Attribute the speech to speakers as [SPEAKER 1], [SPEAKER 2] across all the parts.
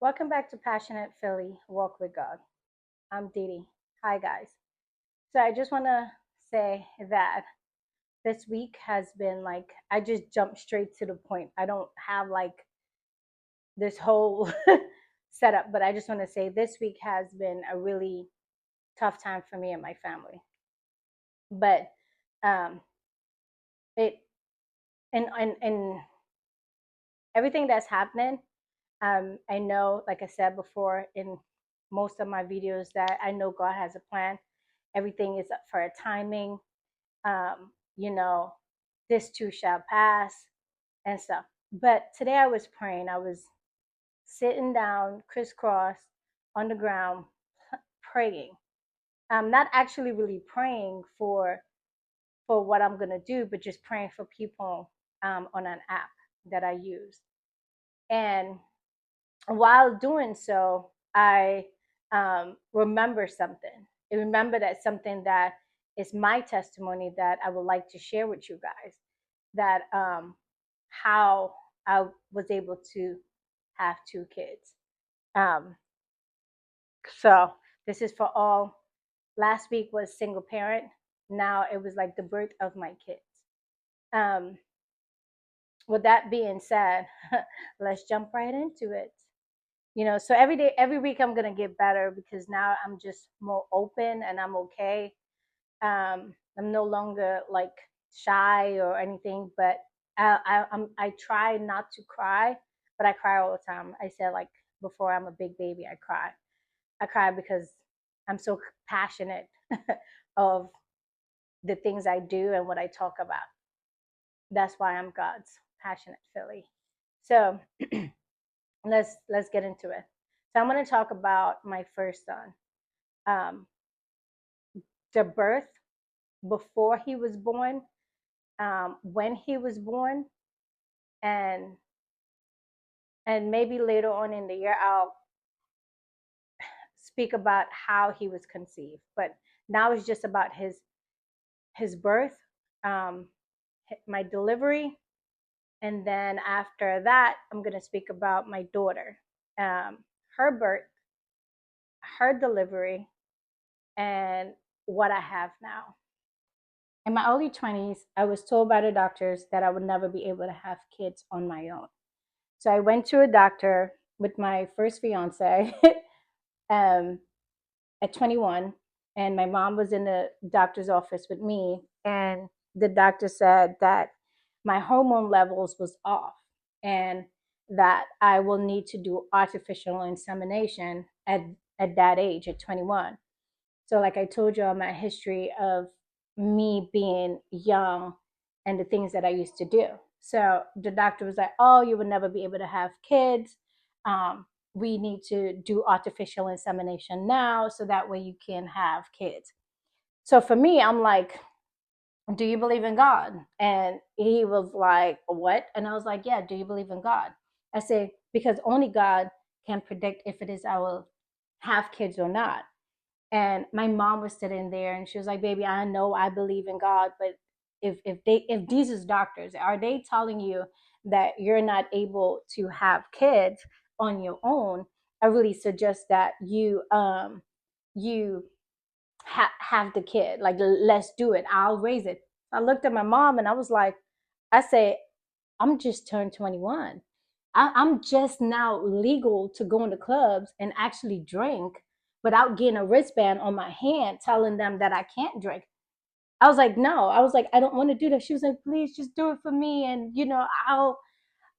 [SPEAKER 1] Welcome back to Passionate Philly Walk with God. I'm Didi. Hi, guys. So, I just want to say that this week has been like, I just jumped straight to the point. I don't have like this whole setup, but I just want to say this week has been a really tough time for me and my family. But um, it, and everything that's happening, I know, like I said before in most of my videos, that I know God has a plan. Everything is up for a timing. um, you know, this too shall pass and stuff. But today I was praying. I was sitting down, crisscross on the ground, praying. I'm not actually really praying for what I'm gonna do, but just praying for people on an app that I use. And while doing so, I remember something. I remember that something that is my testimony that I would like to share with you guys. That how I was able to have two kids. Um, so this is for all. Last week was single parent. Now it was like the birth of my kids. Um, with that being said, let's jump right into it. So every day, every week, I'm gonna get better because now I'm just more open and I'm okay. I'm no longer like shy or anything, but I try not to cry, but I cry all the time. I said, like, before, I'm a big baby. I cry because I'm so passionate of the things I do and what I talk about. That's why I'm God's passionate Philly. So let's get into it. So I'm going to talk about my first son. Um, the birth, before he was born, when he was born, and maybe later on in the year I'll speak about how he was conceived. But now it's just about his birth, um, my delivery, and then after that I'm going to speak about my daughter, um, her birth, her delivery, and what I have now. In my early 20s, I was told by the doctors that I would never be able to have kids on my own. So I went to a doctor with my first fiance um, at 21, and my mom was in the doctor's office with me, and the doctor said that my hormone levels was off and that I will need to do artificial insemination at that age, at 21. So, like I told you, my history of me being young and the things that I used to do. So the doctor was like, "Oh, you would never be able to have kids. We need to do artificial insemination now, so that way you can have kids." So for me, I'm like, "Do you believe in God?" And he was like, "What?" And I was like, "Yeah, do you believe in God?" I said, "Because only God can predict if it is I will have kids or not." And my mom was sitting there and she was like, "Baby, I know I believe in God, but if these is doctors, are they telling you that you're not able to have kids on your own? I really suggest that you have the kid. Like, let's do it. I'll raise it." I looked at my mom and I was like, I say, "I'm just turned 21. I'm just now legal to go into clubs and actually drink without getting a wristband on my hand telling them that I can't drink." I was like, "No." I was like, "I don't want to do that." She was like, "Please just do it for me, and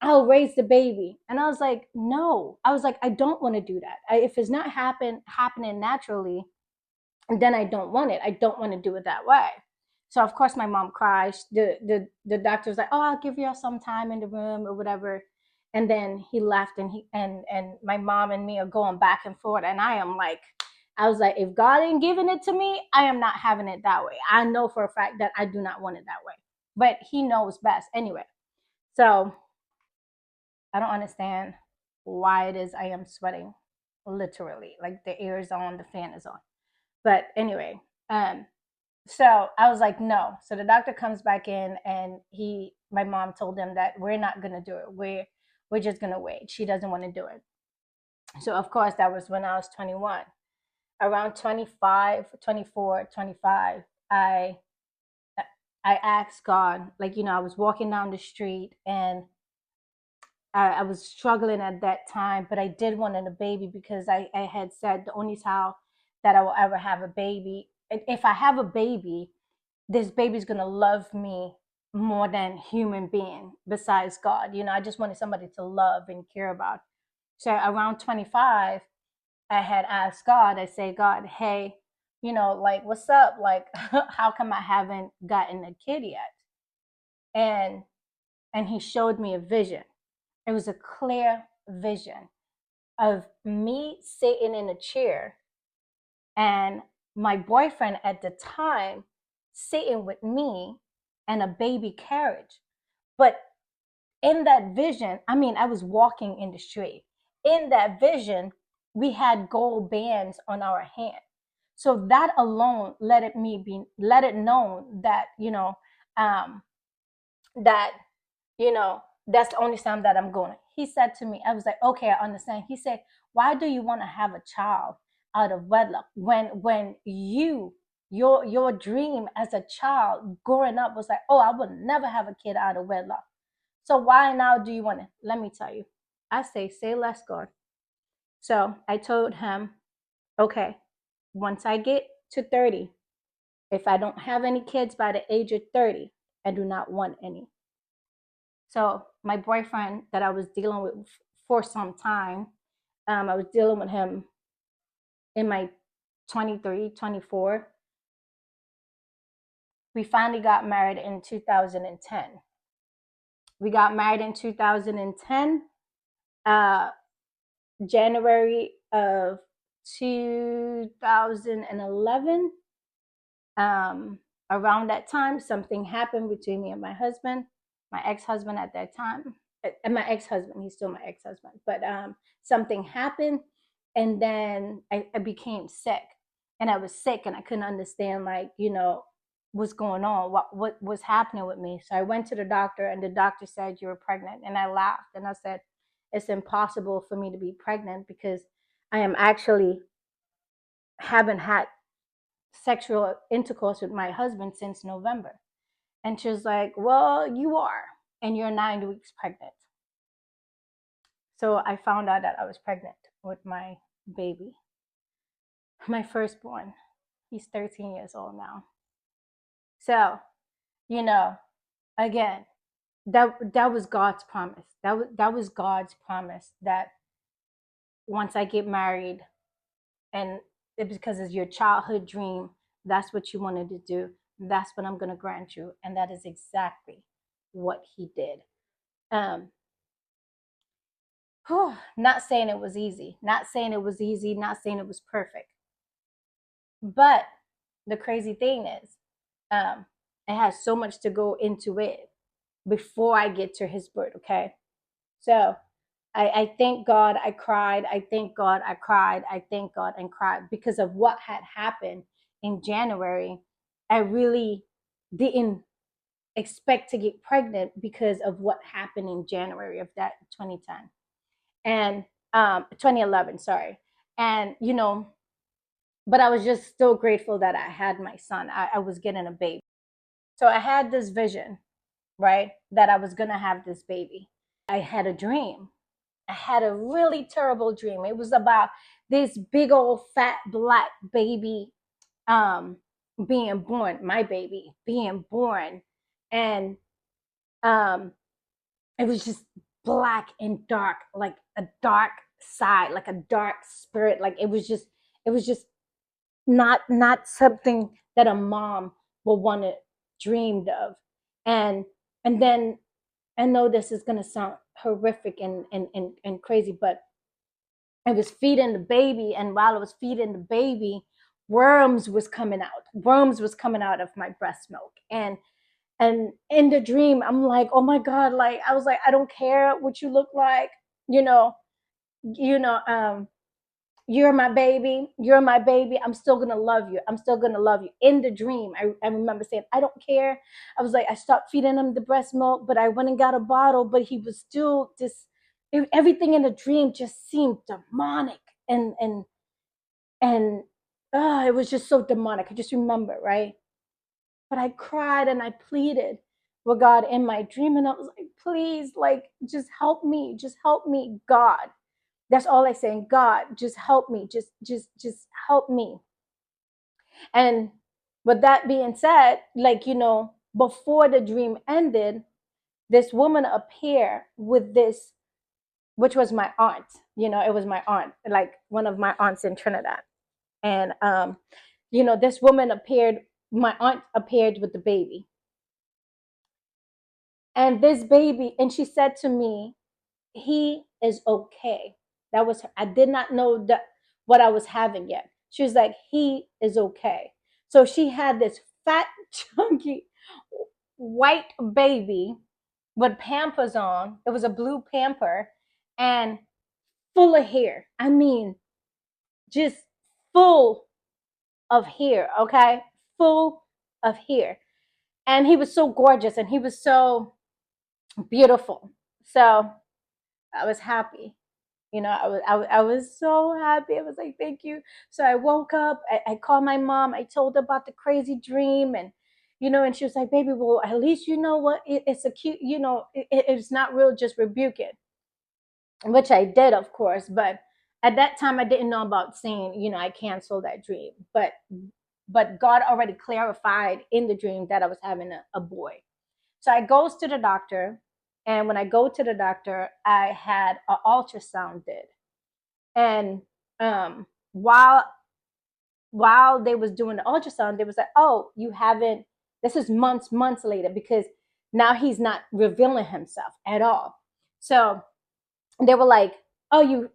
[SPEAKER 1] I'll raise the baby." And I was like, "No." I was like, "I don't want to do that. If it's not happening naturally, then I don't want it. I don't want to do it that way." So of course my mom cries. The doctor was like, "Oh, I'll give you some time in the room or whatever." And then he left, and my mom and me are going back and forth. And I was like, if God ain't giving it to me, I am not having it that way. I know for a fact that I do not want it that way. But he knows best anyway. So I don't understand why it is I am sweating, literally. Like, the air is on, the fan is on. But anyway, um, so I was like, "No." So the doctor comes back in, and my mom told him that we're not gonna do it. We're just gonna wait. She doesn't want to do it. So of course that was when I was 21. Around 25, 24, 25, I I asked God, like, I was walking down the street and I was struggling at that time, but I did want a baby because I had said the only time that I will ever have a baby, if I have a baby, this baby's gonna love me more than human being besides God. I just wanted somebody to love and care about. So around 25, I had asked God, I say, God, hey, like, what's up? Like, how come I haven't gotten a kid yet? And he showed me a vision. It was a clear vision of me sitting in a chair and my boyfriend at the time sitting with me and a baby carriage. But in that vision, I mean, I was walking in the street. In that vision, we had gold bands on our hand. So that alone let it known that, um, that, that's the only time that I'm going. He said to me, I was like, okay, I understand. He said, why do you want to have a child out of wedlock when your dream as a child growing up was like, oh, I would never have a kid out of wedlock. So why now do you want it? Let me tell you. I say less, God. So I told him, okay, once I get to 30, if I don't have any kids by the age of 30, I do not want any. So my boyfriend that I was dealing with for some time, I was dealing with him in my 23, 24. We finally got married in 2010. We got married in 2010, January of 2011. Around that time, something happened between me and my husband, my ex-husband at that time. And my ex-husband, he's still my ex-husband, but something happened, and then I became sick, and I was sick, and I couldn't understand, like, what's going on, what was happening with me. So I went to the doctor, and the doctor said, you were pregnant, and I laughed, and I said, it's impossible for me to be pregnant because I am actually haven't had sexual intercourse with my husband since November. And she was like, well, you are, and you're 9 weeks pregnant. So I found out that I was pregnant with my baby, my firstborn. He's 13 years old now. So, you know, again, that was God's promise. That was God's promise that once I get married, and it because it's your childhood dream, that's what you wanted to do, that's what I'm going to grant you, and that is exactly what he did. um not saying it was easy, not saying it was easy, not saying it was perfect, but the crazy thing is, um it has so much to go into it before I get to his birth. Okay, so I thank God I cried. I thank God I cried. I thank God and cried because of what had happened in January. I really didn't expect to get pregnant because of what happened in January of that 2010 and 2011, sorry. And, but I was just still grateful that I had my son. I was getting a baby. So I had this vision, right, that I was going to have this baby. I had a dream. I had a really terrible dream. It was about this big old fat black baby um, being born, my baby being born. And um, it was just black and dark, like a dark side, like a dark spirit. Like it was just not something that a mom will want to dreamed of. And then I know this is gonna sound horrific and crazy, but I was feeding the baby, and while I was feeding the baby, worms was coming out. Worms was coming out of my breast milk. And in the dream, I'm like, oh my God, like I was like, I don't care what you look like, you know, you know, you're my baby, you're my baby, I'm still gonna love you, I'm still gonna love you. In the dream, I remember saying, I don't care. I was like, I stopped feeding him the breast milk, but I went and got a bottle, but he was still just, everything in the dream just seemed demonic, and it was just so demonic. I just remember, right? But I cried and I pleaded with God in my dream, and I was like, please, like, just help me, God. That's all I say. God, just help me, just help me. And with that being said, like, before the dream ended, this woman appeared with this, which was my aunt. It was my aunt, like one of my aunts in Trinidad. And this woman appeared, my aunt appeared with the baby. And this baby, and she said to me, he is okay. That was her. I did not know that what I was having yet. She was like, he is okay. So she had this fat, chunky, white baby with Pampers on. It was a blue pamper and full of hair. I mean, just full of hair, okay? Full of hair. And he was so gorgeous and he was so beautiful. So I was happy. I was so happy. I was like, thank you. So I woke up. I called my mom. I told her about the crazy dream, and she was like, baby, well, at least you know what? It's a cute, it's not real. Just rebuke it, which I did, of course. But at that time, I didn't know about saying, I canceled that dream. But God already clarified in the dream that I was having a boy. So I goes to the doctor, and when I go to the doctor, I had an ultrasound did, and while they was doing the ultrasound, they was like, "Oh, you haven't." This is months later because now he's not revealing himself at all. So they were like, "Oh,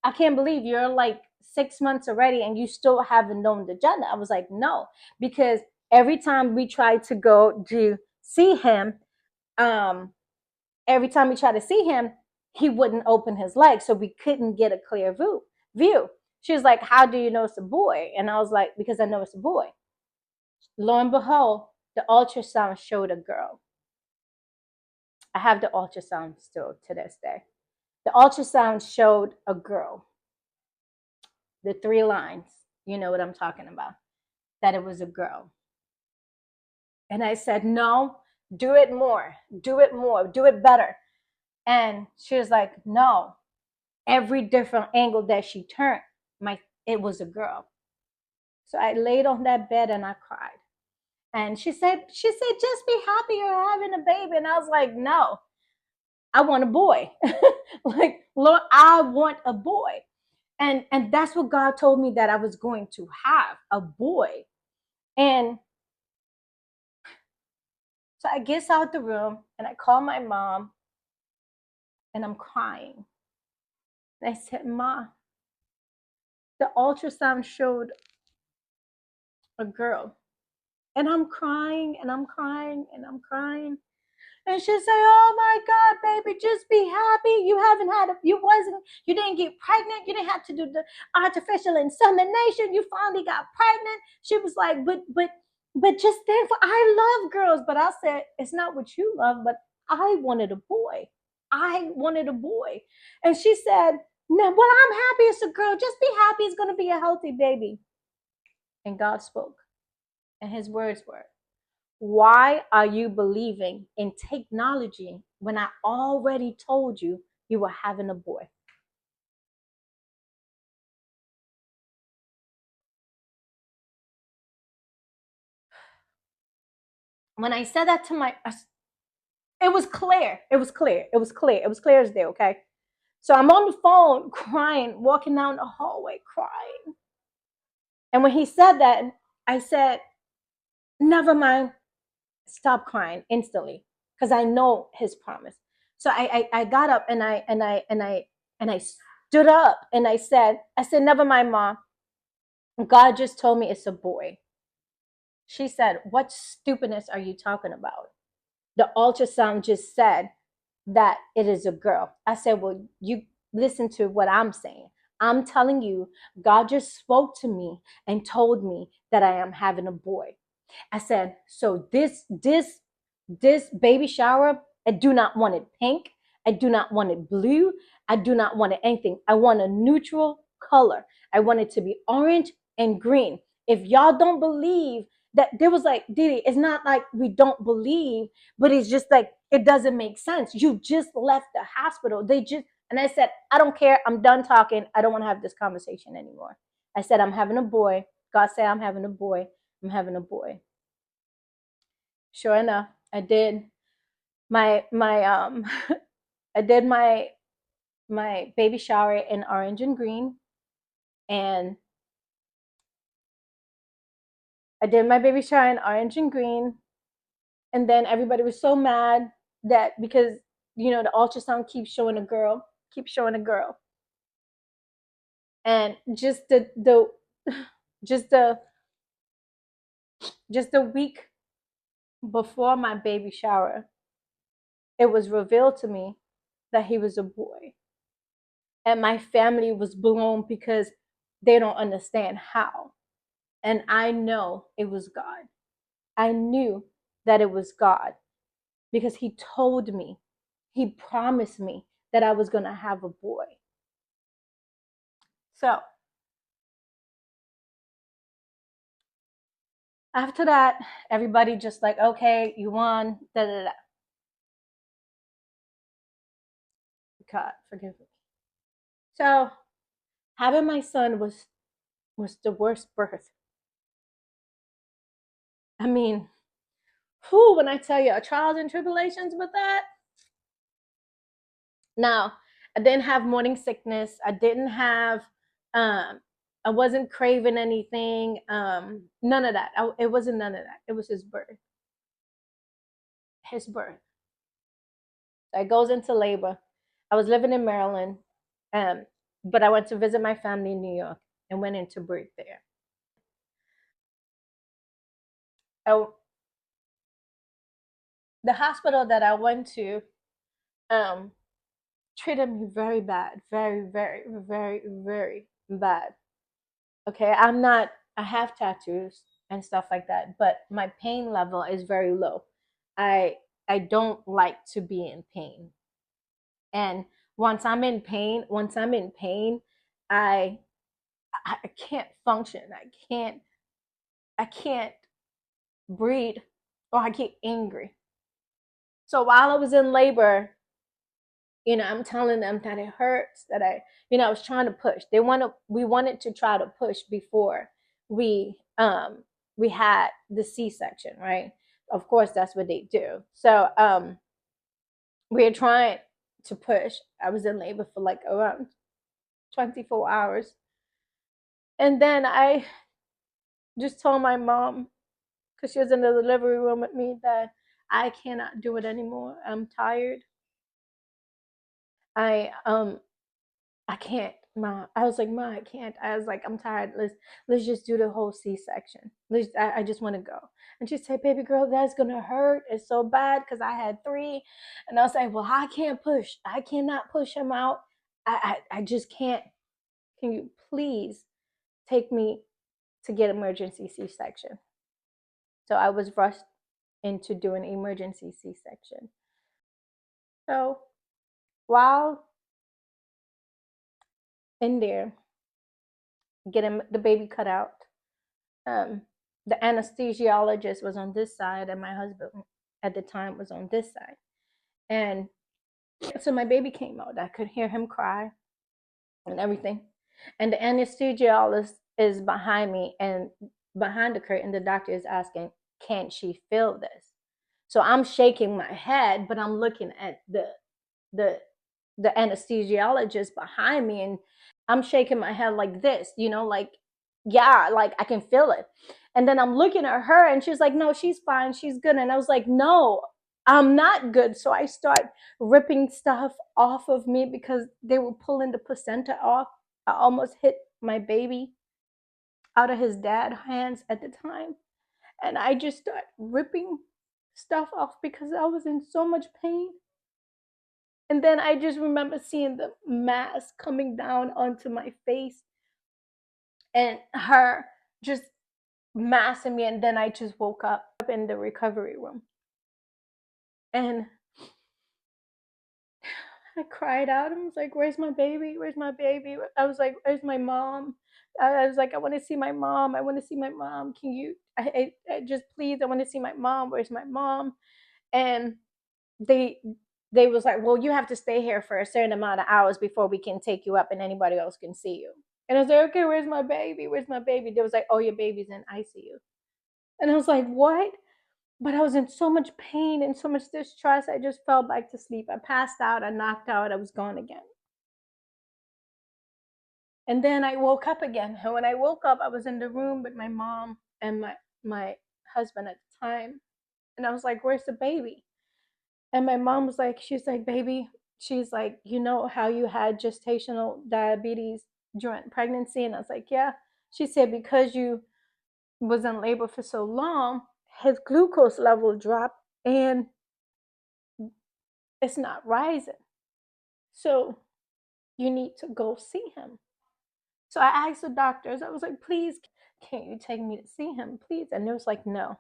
[SPEAKER 1] I can't believe you're like 6 months already and you still haven't known the gender." I was like, "No," because every time we tried to go to see him, um, every time we tried to see him, he wouldn't open his legs, so we couldn't get a clear view. She was like, "How do you know it's a boy?" And I was like, "Because I know it's a boy." Lo and behold, the ultrasound showed a girl. I have the ultrasound still to this day. The ultrasound showed a girl. The 3 lines, you know what I'm talking about, that it was a girl. And I said, "No, do it more, do it more, do it better." And she was like, "No." Every different angle that she turned, it was a girl. So I laid on that bed and I cried. And she said, "Just be happy you're having a baby." And I was like, "No, I want a boy." Like, Lord, I want a boy. And that's what God told me, that I was going to have a boy. And so I get out the room and I call my mom and I'm crying. And I said, "Ma, the ultrasound showed a girl." And I'm crying and I'm crying and I'm crying. And she'll say, "Oh my God, baby, just be happy. You didn't get pregnant. You didn't have to do the artificial insemination. You finally got pregnant." She was like, but just thankful. I love girls. But I said, "It's not what you love, but I wanted a boy. I wanted a boy." And she said, "No, well, I'm happy it's a girl. Just be happy it's going to be a healthy baby." And God spoke. And his words were, "Why are you believing in technology when I already told you you were having a boy?" When I said that to it was clear. It was clear. It was clear. It was clear as day, okay? So I'm on the phone crying, walking down the hallway crying. And when he said that, I said, "Never mind." Stop crying instantly because I know his promise. So I got up and I stood up and I said, "Never mind, Mom. God just told me it's a boy." She said, "What stupidness are you talking about? The ultrasound just said that it is a girl." I said, "Well, you listen to what I'm saying. I'm telling you, God just spoke to me and told me that I am having a boy." I said, "So this baby shower, I do not want it pink. I do not want it blue. I do not want it anything. I want a neutral color. I want it to be orange and green. If y'all don't believe that, there was like, Didi, it's not like we don't believe, but it's just like, it doesn't make sense. You just left the hospital. And I said, I don't care. I'm done talking. I don't want to have this conversation anymore. I said, I'm having a boy. God said, I'm having a boy. I'm having a boy. Sure enough, I did my I did my baby shower in orange and green, and I did my baby shower in orange and green, and then everybody was so mad that because the ultrasound keeps showing a girl, and just the just the week before my baby shower, it was revealed to me that he was a boy, and my family was blown because they don't understand how. And I know it was God. I knew that it was God because He told me, He promised me that I was going to have a boy. So after that, everybody just like, okay, you won, da da da. God, forgive me. So having my son was the worst birth. I mean, when I tell you trials and tribulations with that. Now, I didn't have morning sickness. I didn't have, I wasn't craving anything. None of that. It wasn't none of that. It was his birth. His birth. So I goes into labor. I was living in Maryland, but I went to visit my family in New York and went into birth there. I, the hospital that I went to um, treated me very bad, very, very, very, very bad. Okay, I have tattoos and stuff like that, but my pain level is very low. I I don't like to be in pain. And once I'm in pain, I I can't function. I can't breathe, or I get angry. So while I was in labor, I'm telling them that it hurts, that I was trying to push. We wanted to try to push before we we had the C-section, right? Of course, that's what they do. So we are trying to push. I was in labor for like around 24 hours. And then I just told my mom, because she was in the delivery room with me, that I cannot do it anymore. I'm tired. I I can't, Ma. I was like, Ma, I can't. I was like, I'm tired. Let's just do the whole C-section. I just want to go. And she said, baby girl, that's gonna hurt. It's so bad because I had three. And I was like, well, I can't push. I cannot push him out. I just can't. Can you please take me to get emergency C-section? So I was rushed into doing emergency C-section. So while in there getting the baby cut out, um, the anesthesiologist was on this side, and my husband at the time was on this side. And so my baby came out. I could hear him cry and everything. And the anesthesiologist is behind me, and behind the curtain, the doctor is asking, can she feel this? So I'm shaking my head, but I'm looking at the the anesthesiologist behind me, and I'm shaking my head like this, like, yeah, like I can feel it. And then I'm looking at her, and she's like, no, she's fine, she's good. And I was like, no, I'm not good. So I start ripping stuff off of me because they were pulling the placenta off. I almost hit my baby out of his dad's hands at the time. And I just start ripping stuff off because I was in so much pain. And then I just remember seeing the mask coming down onto my face and her just massing me. And then I just woke up in the recovery room. And I cried out and was like, "Where's my baby? Where's my baby?" I was like, "Where's my mom?" I was like, "I want to see my mom. I want to see my mom. Can you? I just please, I want to see my mom. Where's my mom?" And they they was like, "Well, you have to stay here for a certain amount of hours before we can take you up, and anybody else can see you." And I was like, "Okay, where's my baby? Where's my baby?" They was like, "Oh, your baby's in ICU." And I was like, "What?" But I was in so much pain and so much distress. I just fell back to sleep. I passed out. I knocked out. I was gone again. And then I woke up again. And when I woke up, I was in the room with my mom and my husband at the time. And I was like, "Where's the baby?" And my mom was like, she's like, "Baby," she's like, "You know how you had gestational diabetes during pregnancy?" And I was like, "Yeah." She said, "Because you was in labor for so long, his glucose level dropped and it's not rising. So you need to go see him." So I asked the doctors, I was like, "Please, can't you take me to see him, please?" And they was like, "No."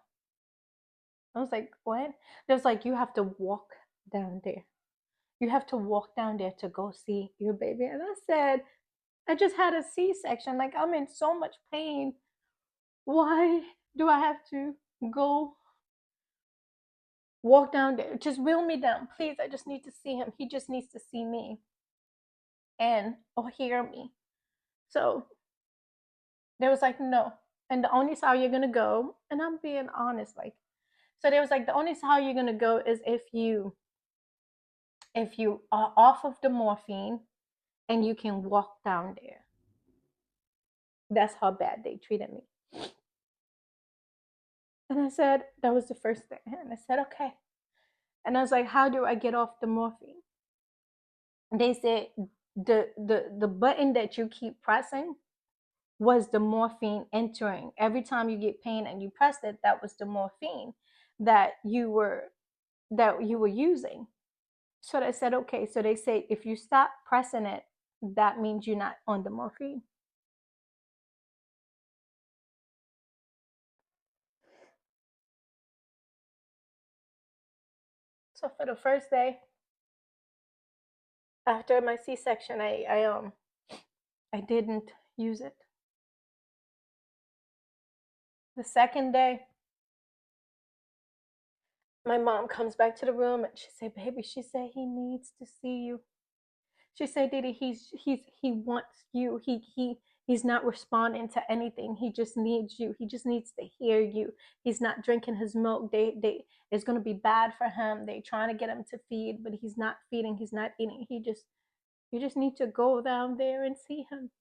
[SPEAKER 1] I was like, "What?" They was like, "You have to walk down there. You have to walk down there to go see your baby." And I said, "I just had a C-section. Like, I'm in so much pain. Why do I have to go walk down there? Just wheel me down, please. I just need to see him. He just needs to see me and or hear me." So they was like, "No." And the only how you're gonna go, and I'm being honest, like, so they was like, "The only how you're gonna go is if you are off of the morphine and you can walk down there." That's how bad they treated me. And I said, that was the first thing. And I said, "Okay." And I was like, "How do I get off the morphine?" And they said, the button that you keep pressing was the morphine entering. Every time you get pain and you press it, that was the morphine that you were using. So I said, "Okay." So they say if you stop pressing it, that means you're not on the morphine. So for the first day after my C-section, I didn't use it. The second day, my mom comes back to the room and she said, "Baby," she said, "he needs to see you." She said, "Didi, he wants you. He's not responding to anything. He just needs you. He just needs to hear you. He's not drinking his milk. They it's gonna be bad for him. They trying to get him to feed, but he's not feeding. He's not eating. You just need to go down there and see him."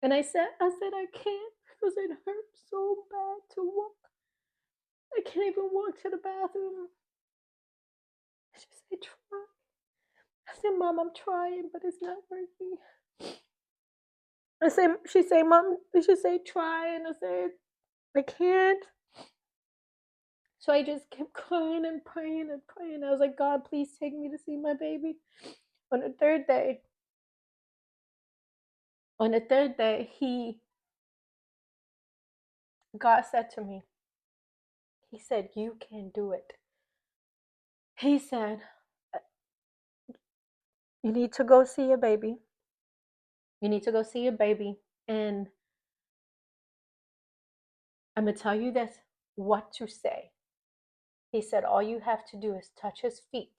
[SPEAKER 1] And I said, "I can't because it hurts so bad to walk. I can't even walk to the bathroom." She said, "Try." I said, "Mom, I'm trying, but it's not working." She said, "Mom," she said, "Try." And I said, "I can't." So I just kept crying and praying and praying. I was like, "God, please take me to see my baby." On the third day, on the third day, God said to me, He said, "You can do it." He said, "You need to go see your baby. You need to go see your baby. And I'm going to tell you this, what to say." He said, "All you have to do is touch his feet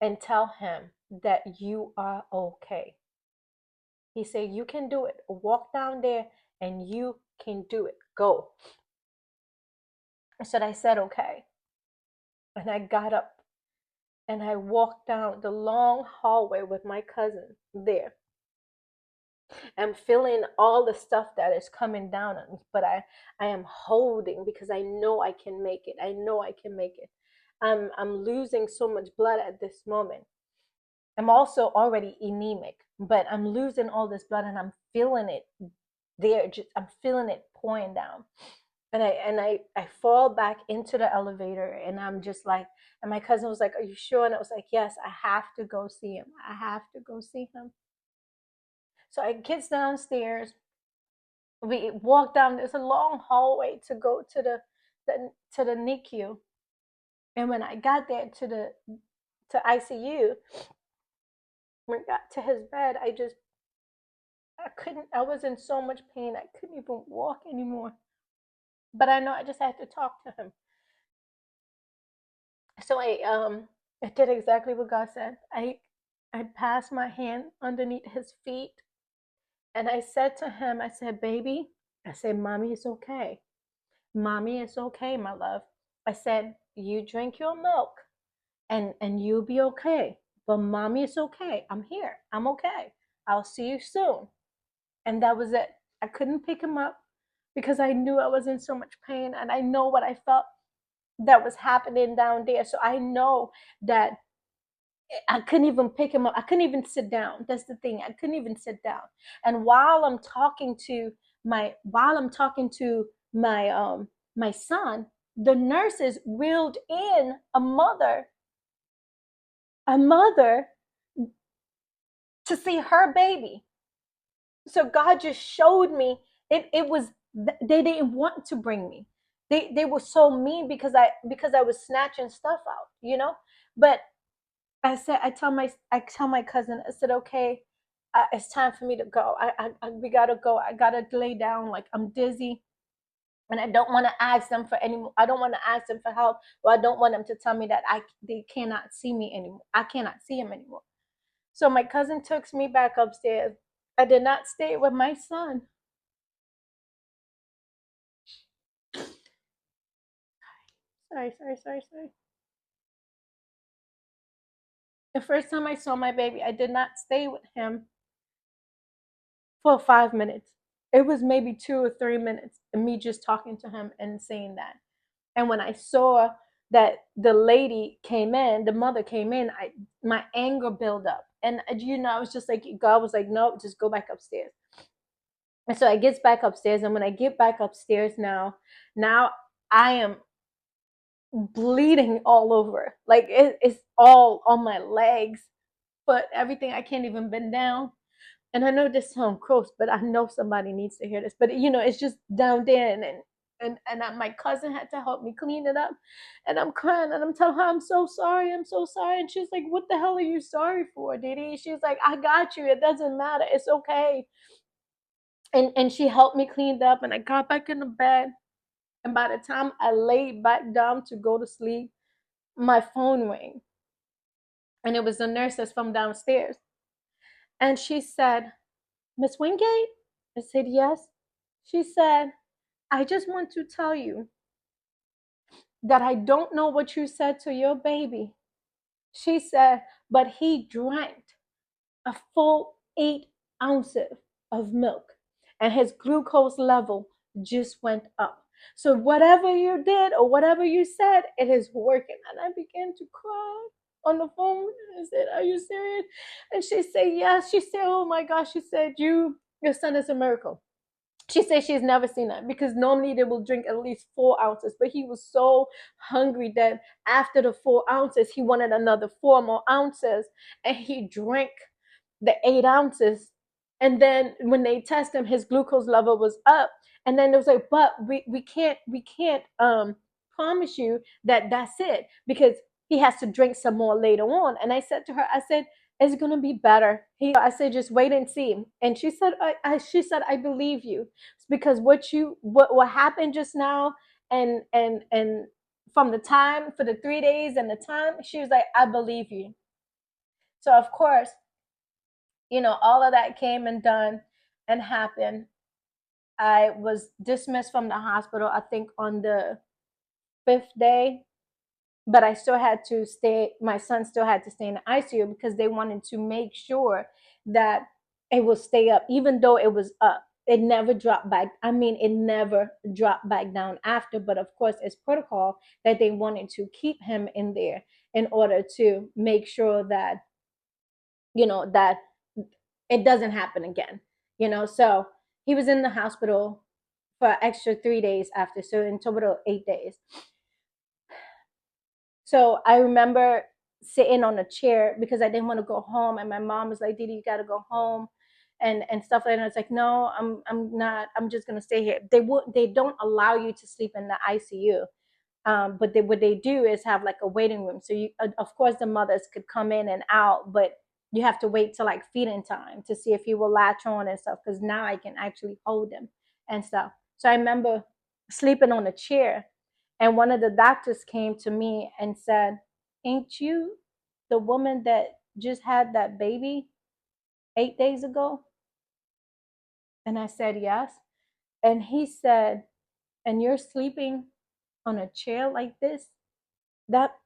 [SPEAKER 1] and tell him that you are okay." He said, "You can do it. Walk down there and you can do it. Go." So I said, "Okay." And I got up and I walked down the long hallway with my cousin there. I'm feeling all the stuff that is coming down on me, but I am holding because I know I can make it. I know I can make it. I'm losing so much blood at this moment. I'm also already anemic, but I'm losing all this blood and I'm feeling it there. Just I'm feeling it pouring down. And I fall back into the elevator and I'm just like, and my cousin was like, "Are you sure?" And I was like, "Yes, I have to go see him. I have to go see him." So I get downstairs. We walk down. There's a long hallway to go to the NICU. And when I got there to ICU, when I got to his bed, I was in so much pain. I couldn't even walk anymore. But I know I just had to talk to him. So I did exactly what God said. I passed my hand underneath his feet and I said to him, I said, baby, I said, mommy is okay. Mommy is okay, my love. I said, you drink your milk and you'll be okay. But mommy is okay. I'm here. I'm okay. I'll see you soon. And that was it. I couldn't pick him up because I knew I was in so much pain and I know what I felt that was happening down there. So I know that I couldn't even pick him up. I couldn't even sit down. That's the thing. I couldn't even sit down. And while I'm talking to my son, the nurses wheeled in a mother to see her baby. So God just showed me it was they didn't want to bring me. They were so mean because I was snatching stuff out, you know? But I tell my cousin, I said, okay, it's time for me to go. We gotta go. I gotta lay down. Like I'm dizzy, and I don't want to ask them for any. I don't want to ask them for help, or I don't want them to tell me that they cannot see me anymore. I cannot see him anymore. So my cousin took me back upstairs. I did not stay with my son. Sorry. The first time I saw my baby, I did not stay with him for 5 minutes. It was maybe 2 or 3 minutes of me just talking to him and saying that. And when I saw that the lady came in, the mother came in, my anger built up. And I was just like, God was like, no, just go back upstairs. And so I get back upstairs, and when I get back upstairs now I am bleeding all over. Like it's all on my legs, but everything. I can't even bend down. And I know this sounds gross, but I know somebody needs to hear this. But it's just down there, my cousin had to help me clean it up, and I'm crying and I'm telling her I'm so sorry, and she's like, "What the hell are you sorry for, Didi?" She's like, "I got you. It doesn't matter. It's okay." And she helped me clean it up, and I got back in the bed. And by the time I laid back down to go to sleep, my phone rang, and it was the nurse that's from downstairs, and she said, "Miss Wingate?" I said, "Yes." She said, "I just want to tell you that I don't know what you said to your baby." She said, "But he drank a full 8 ounces of milk and his glucose level just went up. So whatever you did or whatever you said, it is working." And I began to cry on the phone. I said, "Are you serious?" And she said, "Yes." She said, "Oh my gosh." She said, your son is a miracle." She said she's never seen that because normally they will drink at least 4 ounces, but he was so hungry that after the 4 ounces, he wanted another 4 more ounces, and he drank the 8 ounces. And then when they test him, his glucose level was up. And then it was like, "But we can't promise you that that's it because he has to drink some more later on." And I said to her, I said, "It's gonna be better." I said, "Just wait and see." And she said, "I believe you because what happened just now, and from the time for the 3 days and the time," she was like, "I believe you." So of course, all of that came and done and happened. I was dismissed from the hospital, I think on the 5th day, but I still had to stay. My son still had to stay in the ICU because they wanted to make sure that it will stay up, even though it was up. It never dropped back. I mean, it never dropped back down after. But of course, it's protocol that they wanted to keep him in there in order to make sure that that it doesn't happen again. So he was in the hospital for extra 3 days after, so in total 8 days. So I remember sitting on a chair because I didn't want to go home, and my mom was like, "Didi, you got to go home," and stuff like that. And I was like, "No, I'm not. I'm just gonna stay here." They don't allow you to sleep in the ICU. But what they do is have like a waiting room. So you, of course, the mothers could come in and out, but you have to wait till like feeding time to see if he will latch on and stuff. Because now I can actually hold him and stuff. So I remember sleeping on a chair, and one of the doctors came to me and said, "Ain't you the woman that just had that baby 8 days ago?" And I said, "Yes." And he said, "And you're sleeping on a chair like this? That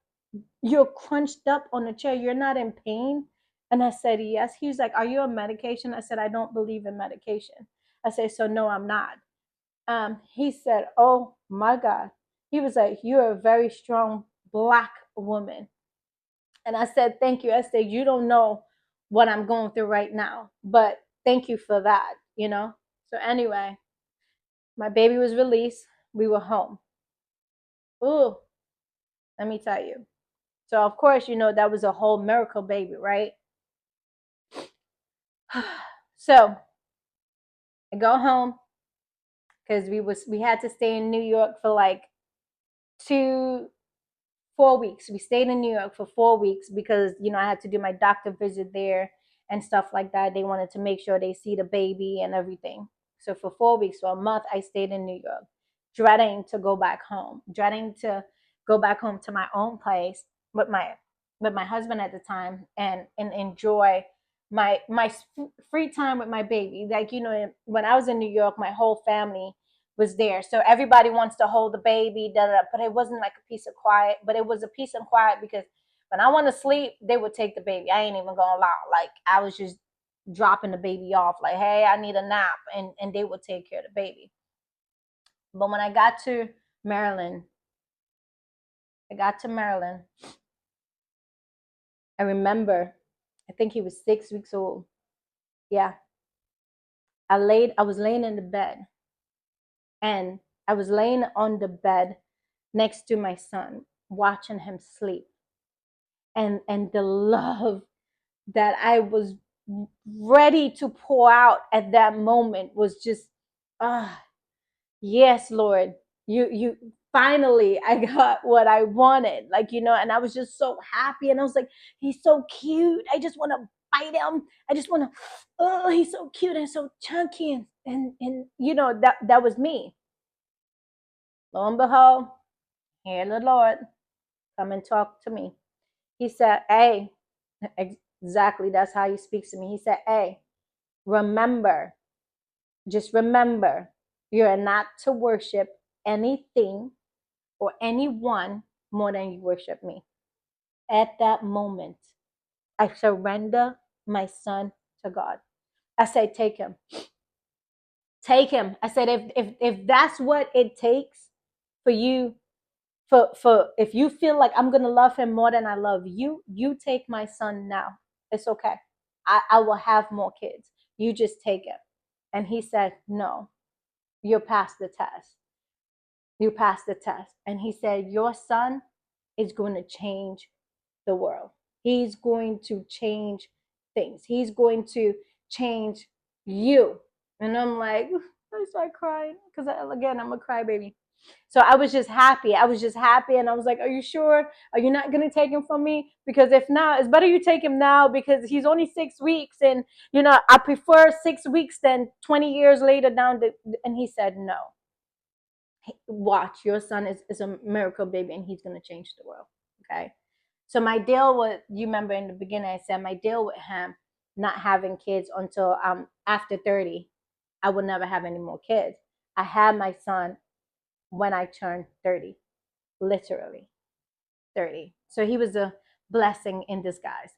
[SPEAKER 1] you're crunched up on a chair, you're not in pain?" And I said, "Yes." He was like, "Are you on medication?" I said, "I don't believe in medication." I said, "So no, I'm not." He said, "Oh my God." He was like, "You're a very strong Black woman." And I said, "Thank you." I said, "You don't know what I'm going through right now, but thank you for that, you know?" So anyway, my baby was released. We were home. Ooh, let me tell you. So of course, that was a whole miracle baby, right? So I go home because we had to stay in New York for like 4 weeks. We stayed in New York for 4 weeks because I had to do my doctor visit there and stuff like that. They wanted to make sure they see the baby and everything. So for 4 weeks, for a month, I stayed in New York, dreading to go back home, dreading to go back home to my own place with my husband at the time, and enjoy my free time with my baby. Like, when I was in New York, my whole family was there. So everybody wants to hold the baby, da, da, da, but it wasn't like a peace of quiet, but it was a peace and quiet because when I want to sleep, they would take the baby. I ain't even gonna lie. Like, I was just dropping the baby off, like, "Hey, I need a nap," and they would take care of the baby. But when Maryland, I got to Maryland, I remember, I think he was 6 weeks old. Yeah. I was laying in the bed, and I was laying on the bed next to my son, watching him sleep. And the love that I was ready to pour out at that moment was just, ah, yes, Lord, you finally, I got what I wanted, like, and I was just so happy, and I was like, "He's so cute. I just want to bite him. I just want to, oh, he's so cute and so chunky." And that was me. Lo and behold, here the Lord come and talk to me. He said, "Hey," exactly, that's how he speaks to me. He said, "Hey, remember, just remember, you're not to worship anything or anyone more than you worship me." At that moment, I surrender my son to God. I said, "Take him. Take him." I said, if that's what it takes for you, for if you feel like I'm gonna love him more than I love you, you take my son now. It's okay. I will have more kids. You just take him." And he said, "No, you'll pass the test. You passed the test." And he said, "Your son is going to change the world. He's going to change things. He's going to change you." And I'm like, I start crying because, again, I'm a crybaby. So I was just happy. I was just happy. And I was like, "Are you sure? Are you not going to take him from me? Because if not, it's better you take him now because he's only 6 weeks. And, I prefer 6 weeks than 20 years later down the." And he said, "No. Watch, your son is a miracle baby and he's going to change the world." Okay. So my deal with, you remember in the beginning, I said my deal with him not having kids until after 30, I would never have any more kids. I had my son when I turned 30, literally 30. So he was a blessing in disguise.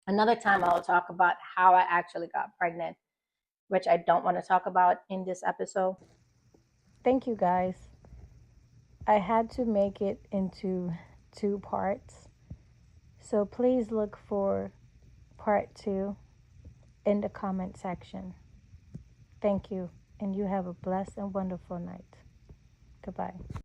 [SPEAKER 1] Another time I'll talk about how I actually got pregnant, which I don't want to talk about in this episode. Thank you, guys. I had to make it into 2 parts. So please look for part 2 in the comment section. Thank you, and you have a blessed and wonderful night. Goodbye.